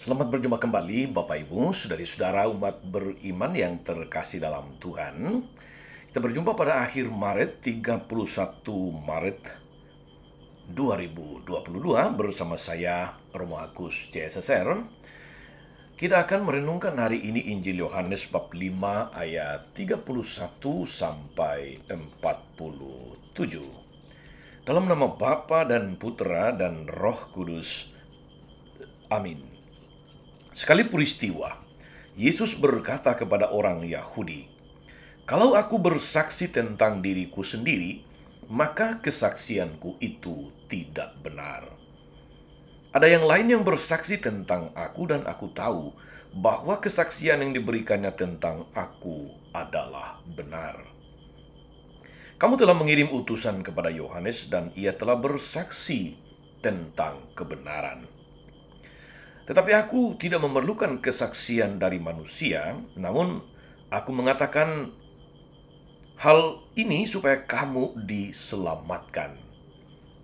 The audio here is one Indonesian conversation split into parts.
Selamat berjumpa kembali Bapak Ibu, saudari-saudara umat beriman yang terkasih dalam Tuhan. Kita berjumpa pada akhir Maret, 31 Maret 2022 bersama saya Romo Agus CSSR. Kita akan merenungkan hari ini Injil Yohanes bab 5 ayat 31 sampai 47. Dalam nama Bapa dan Putra dan Roh Kudus. Amin. Sekali peristiwa, Yesus berkata kepada orang Yahudi, "Kalau aku bersaksi tentang diriku sendiri, maka kesaksianku itu tidak benar. Ada yang lain yang bersaksi tentang aku dan aku tahu bahwa kesaksian yang diberikannya tentang aku adalah benar. Kamu telah mengirim utusan kepada Yohanes dan ia telah bersaksi tentang kebenaran. Tetapi aku tidak memerlukan kesaksian dari manusia, namun aku mengatakan hal ini supaya kamu diselamatkan.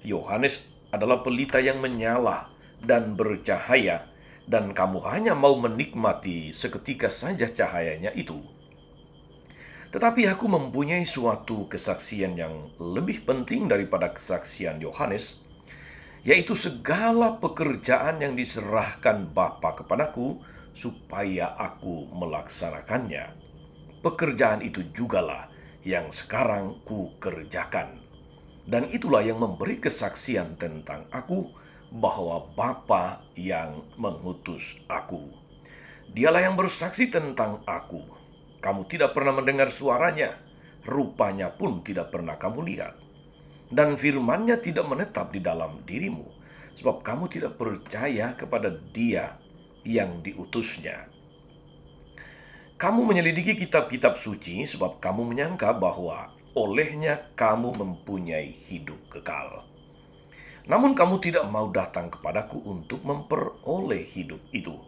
Yohanes adalah pelita yang menyala dan bercahaya, dan kamu hanya mau menikmati seketika saja cahayanya itu. Tetapi aku mempunyai suatu kesaksian yang lebih penting daripada kesaksian Yohanes, yaitu segala pekerjaan yang diserahkan Bapa kepadaku supaya aku melaksanakannya. Pekerjaan itu jugalah yang sekarang ku kerjakan. Dan itulah yang memberi kesaksian tentang aku bahwa Bapa yang mengutus aku. Dialah yang bersaksi tentang aku. Kamu tidak pernah mendengar suaranya, rupanya pun tidak pernah kamu lihat. Dan firman-Nya tidak menetap di dalam dirimu, sebab kamu tidak percaya kepada Dia yang diutusnya. Kamu menyelidiki kitab-kitab suci, sebab kamu menyangka bahwa olehnya kamu mempunyai hidup kekal. Namun kamu tidak mau datang kepadaku untuk memperoleh hidup itu.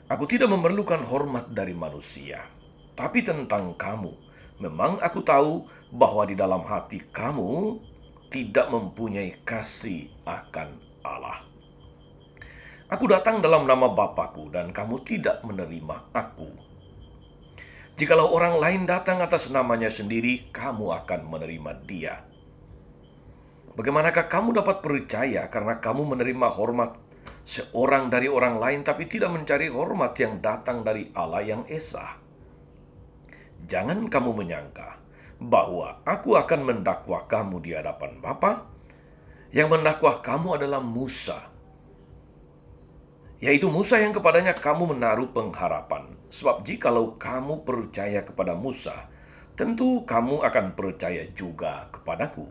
Aku tidak memerlukan hormat dari manusia, tapi tentang kamu, memang aku tahu bahwa di dalam hati kamu tidak mempunyai kasih akan Allah. Aku datang dalam nama Bapakku dan kamu tidak menerima aku. Jikalau orang lain datang atas namanya sendiri, kamu akan menerima dia. Bagaimanakah kamu dapat percaya karena kamu menerima hormat seorang dari orang lain tapi tidak mencari hormat yang datang dari Allah yang esa? Jangan kamu menyangka bahwa aku akan mendakwah kamu di hadapan Bapa. Yang mendakwah kamu adalah Musa, yaitu Musa yang kepadanya kamu menaruh pengharapan. Sebab jikalau kamu percaya kepada Musa, tentu kamu akan percaya juga kepadaku.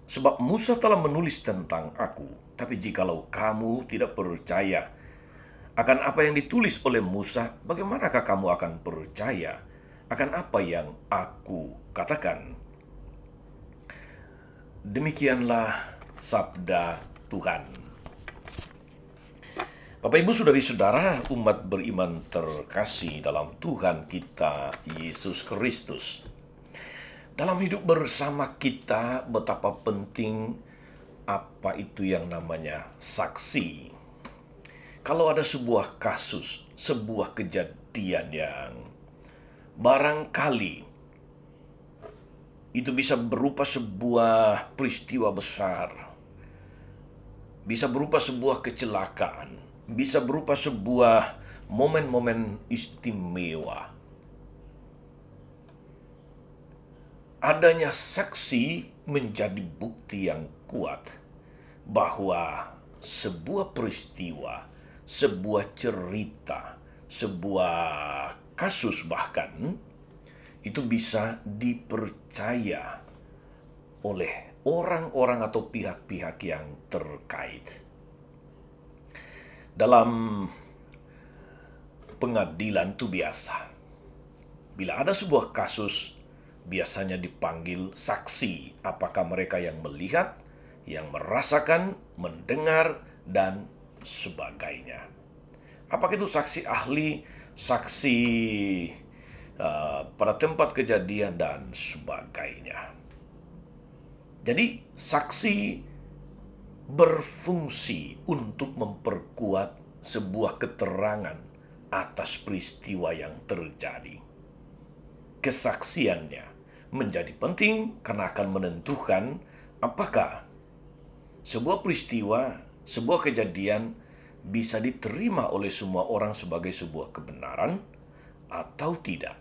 Sebab Musa telah menulis tentang aku. Tapi jikalau kamu tidak percaya akan apa yang ditulis oleh Musa, bagaimanakah kamu akan percaya akan apa yang aku katakan? Demikianlah sabda Tuhan. Bapak Ibu saudari-saudara umat beriman terkasih dalam Tuhan kita Yesus Kristus. Dalam hidup bersama kita betapa penting apa itu yang namanya saksi. Kalau ada sebuah kasus, sebuah kejadian yang barangkali itu bisa berupa sebuah peristiwa besar, bisa berupa sebuah kecelakaan, bisa berupa sebuah momen-momen istimewa. Adanya saksi menjadi bukti yang kuat bahwa sebuah peristiwa, sebuah cerita, sebuah kasus bahkan itu bisa dipercaya oleh orang-orang atau pihak-pihak yang terkait. Dalam pengadilan itu biasa. Bila ada sebuah kasus, biasanya dipanggil saksi. Apakah mereka yang melihat, yang merasakan, mendengar, dan sebagainya. Apakah itu saksi ahli, saksi pada tempat kejadian, dan sebagainya. Jadi saksi berfungsi untuk memperkuat sebuah keterangan atas peristiwa yang terjadi. Kesaksiannya menjadi penting karena akan menentukan apakah sebuah peristiwa, sebuah kejadian bisa diterima oleh semua orang sebagai sebuah kebenaran atau tidak.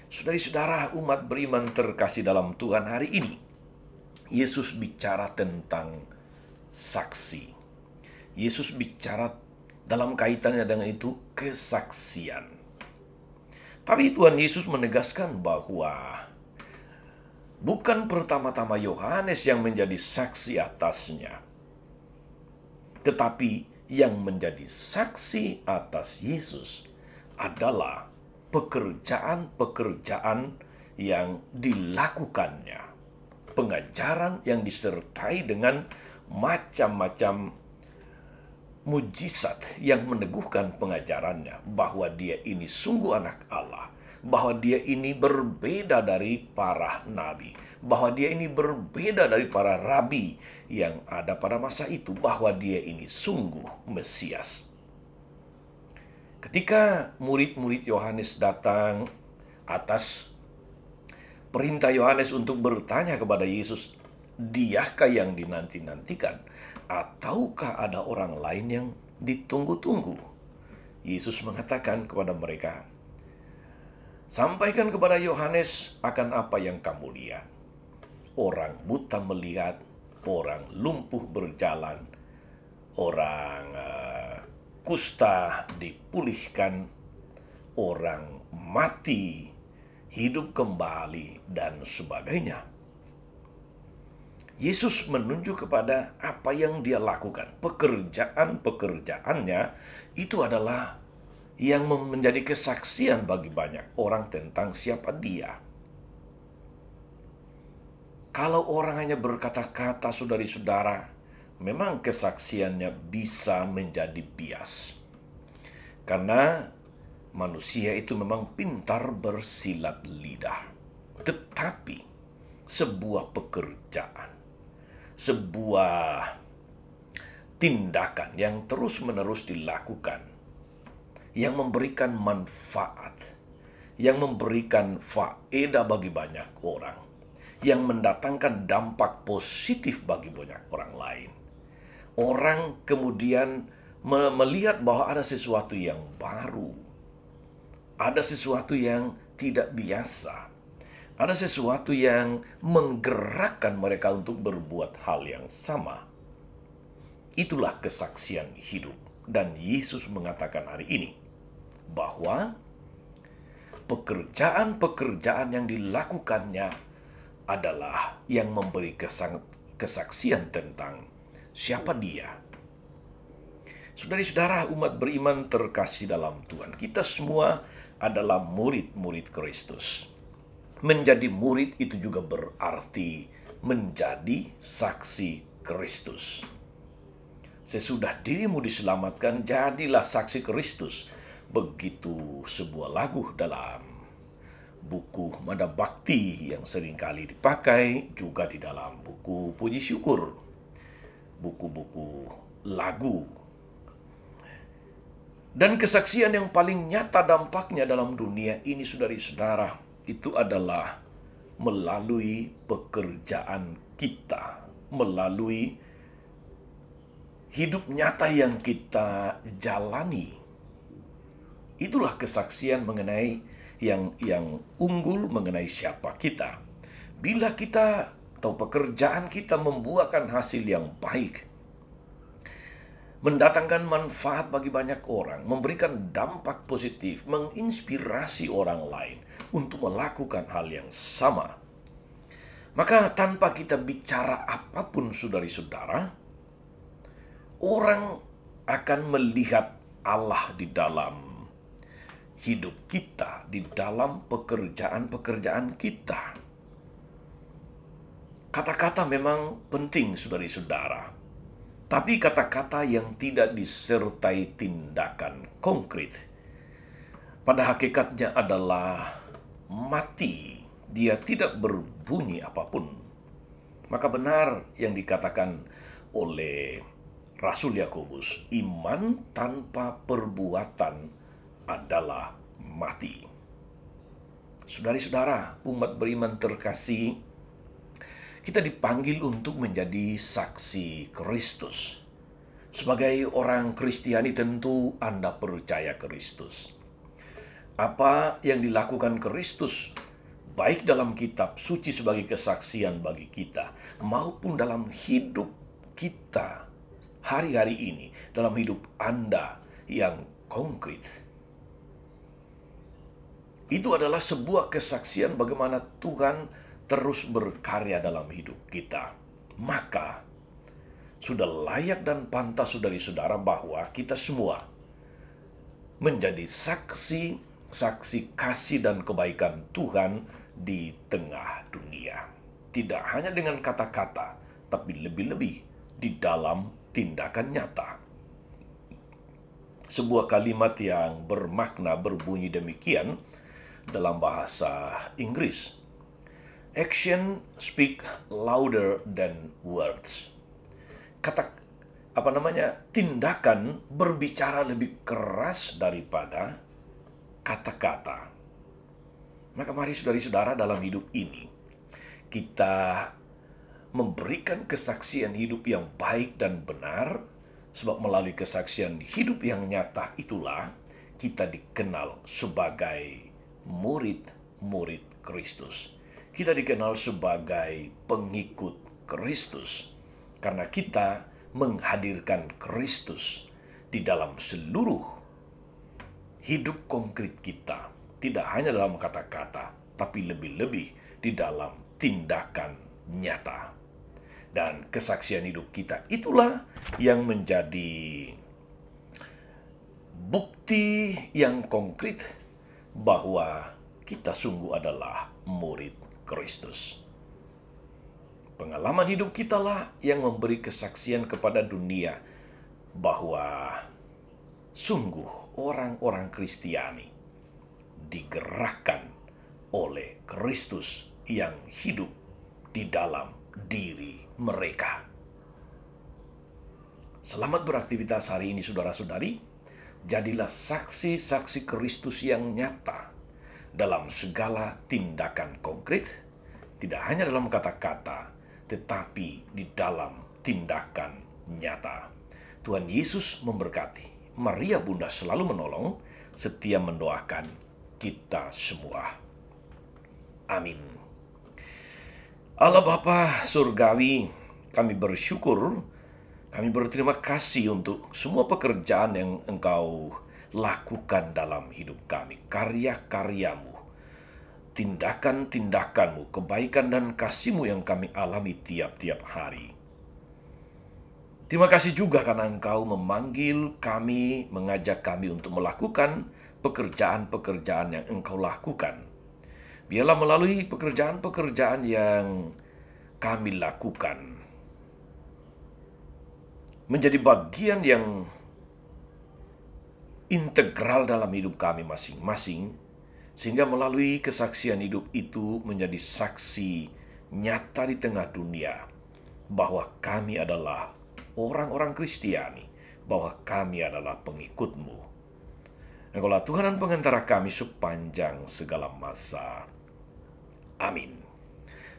Saudara-saudara umat beriman terkasih dalam Tuhan, hari ini Yesus bicara tentang saksi. Yesus bicara dalam kaitannya dengan itu kesaksian. Tapi Tuhan Yesus menegaskan bahwa bukan pertama-tama Yohanes yang menjadi saksi atasnya, tetapi yang menjadi saksi atas Yesus adalah pekerjaan-pekerjaan yang dilakukannya, pengajaran yang disertai dengan macam-macam mujizat yang meneguhkan pengajarannya bahwa dia ini sungguh anak Allah, bahwa dia ini berbeda dari para nabi, bahwa dia ini berbeda dari para rabi yang ada pada masa itu, bahwa dia ini sungguh Mesias. Ketika murid-murid Yohanes datang atas perintah Yohanes untuk bertanya kepada Yesus, diakah yang dinanti-nantikan? Ataukah ada orang lain yang ditunggu-tunggu? Yesus mengatakan kepada mereka, sampaikan kepada Yohanes akan apa yang kamu lihat. Orang buta melihat, orang lumpuh berjalan, orang kusta dipulihkan, orang mati hidup kembali, dan sebagainya. Yesus menunjuk kepada apa yang dia lakukan. Pekerjaan-pekerjaannya itu adalah yang menjadi kesaksian bagi banyak orang tentang siapa dia. Kalau orang hanya berkata-kata, saudari-saudara, memang kesaksiannya bisa menjadi bias. Karena manusia itu memang pintar bersilat lidah. Tetapi sebuah pekerjaan, sebuah tindakan yang terus-menerus dilakukan, yang memberikan manfaat, yang memberikan faedah bagi banyak orang, yang mendatangkan dampak positif bagi banyak orang lain. Orang kemudian melihat bahwa ada sesuatu yang baru, ada sesuatu yang tidak biasa, ada sesuatu yang menggerakkan mereka untuk berbuat hal yang sama. Itulah kesaksian hidup. Dan Yesus mengatakan hari ini bahwa pekerjaan-pekerjaan yang dilakukannya adalah yang memberi kesaksian tentang siapa dia. Saudari-saudara umat beriman terkasih dalam Tuhan, kita semua adalah murid-murid Kristus. Menjadi murid itu juga berarti menjadi saksi Kristus. Sesudah dirimu diselamatkan, jadilah saksi Kristus. Begitu sebuah lagu dalam buku Mada Bakti yang seringkali dipakai, juga di dalam buku Puji Syukur, buku-buku lagu. Dan kesaksian yang paling nyata dampaknya dalam dunia ini, saudari-saudara, itu adalah melalui pekerjaan kita, melalui hidup nyata yang kita jalani. Itulah kesaksian mengenai yang unggul mengenai siapa kita. Bila kita atau pekerjaan kita membuahkan hasil yang baik, mendatangkan manfaat bagi banyak orang, memberikan dampak positif, menginspirasi orang lain untuk melakukan hal yang sama, maka tanpa kita bicara apapun, saudari-saudara, orang akan melihat Allah di dalam hidup kita, di dalam pekerjaan-pekerjaan kita. Kata-kata memang penting, saudari-saudara. Tapi kata-kata yang tidak disertai tindakan konkret, pada hakikatnya adalah mati. Dia tidak berbunyi apapun. Maka benar yang dikatakan oleh Rasul Yakobus, iman tanpa perbuatan adalah mati. Saudara-saudara, umat beriman terkasih, kita dipanggil untuk menjadi saksi Kristus. Sebagai orang Kristiani tentu Anda percaya Kristus. Apa yang dilakukan Kristus, baik dalam kitab suci sebagai kesaksian bagi kita, maupun dalam hidup kita hari-hari ini, dalam hidup Anda yang konkret. Itu adalah sebuah kesaksian bagaimana Tuhan terus berkarya dalam hidup kita. Maka, sudah layak dan pantas saudari-saudara bahwa kita semua menjadi saksi kasih dan kebaikan Tuhan di tengah dunia. Tidak hanya dengan kata-kata, tapi lebih-lebih di dalam tindakan nyata. Sebuah kalimat yang bermakna berbunyi demikian dalam bahasa Inggris. Action speak louder than words. Tindakan berbicara lebih keras daripada kata-kata. Maka mari saudari-saudara, dalam hidup ini kita memberikan kesaksian hidup yang baik dan benar, sebab melalui kesaksian hidup yang nyata itulah kita dikenal sebagai murid-murid Kristus. Kita dikenal sebagai pengikut Kristus karena kita menghadirkan Kristus di dalam seluruh hidup konkret kita. Tidak hanya dalam kata-kata, tapi lebih-lebih di dalam tindakan nyata. Dan kesaksian hidup kita itulah yang menjadi bukti yang konkret bahwa kita sungguh adalah murid Kristus. Pengalaman hidup kitalah yang memberi kesaksian kepada dunia bahwa sungguh orang-orang Kristiani digerakkan oleh Kristus yang hidup di dalam diri mereka. Selamat beraktivitas hari ini saudara-saudari. Jadilah saksi-saksi Kristus yang nyata dalam segala tindakan konkret, tidak hanya dalam kata-kata, tetapi di dalam tindakan nyata. Tuhan Yesus memberkati. Maria Bunda selalu menolong, setia mendoakan kita semua. Amin. Allah Bapa Surgawi, kami bersyukur, kami berterima kasih untuk semua pekerjaan yang Engkau lakukan dalam hidup kami. Karya-karyamu, tindakan-tindakanmu, kebaikan dan kasih-Mu yang kami alami tiap-tiap hari. Terima kasih juga karena Engkau memanggil kami, mengajak kami untuk melakukan pekerjaan-pekerjaan yang Engkau lakukan. Biarlah melalui pekerjaan-pekerjaan yang kami lakukan, menjadi bagian yang integral dalam hidup kami masing-masing, sehingga melalui kesaksian hidup itu menjadi saksi nyata di tengah dunia bahwa kami adalah orang-orang Kristiani, bahwa kami adalah pengikut-Mu. Engkaulah Tuhan dan pengantara kami sepanjang segala masa. Amin.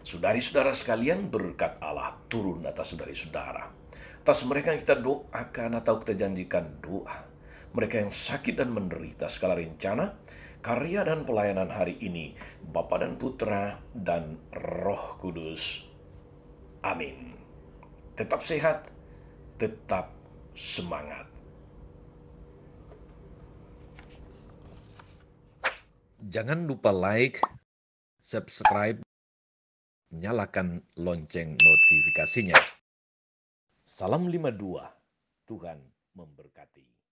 Saudari-saudara sekalian, berkat Allah turun atas saudari-saudara, atas mereka yang kita doakan atau kita janjikan doa, mereka yang sakit dan menderita segala rencana, karya dan pelayanan hari ini, Bapa dan Putra dan Roh Kudus. Amin. Tetap sehat, tetap semangat. Jangan lupa like, subscribe, nyalakan lonceng notifikasinya. Salam 52, Tuhan memberkati.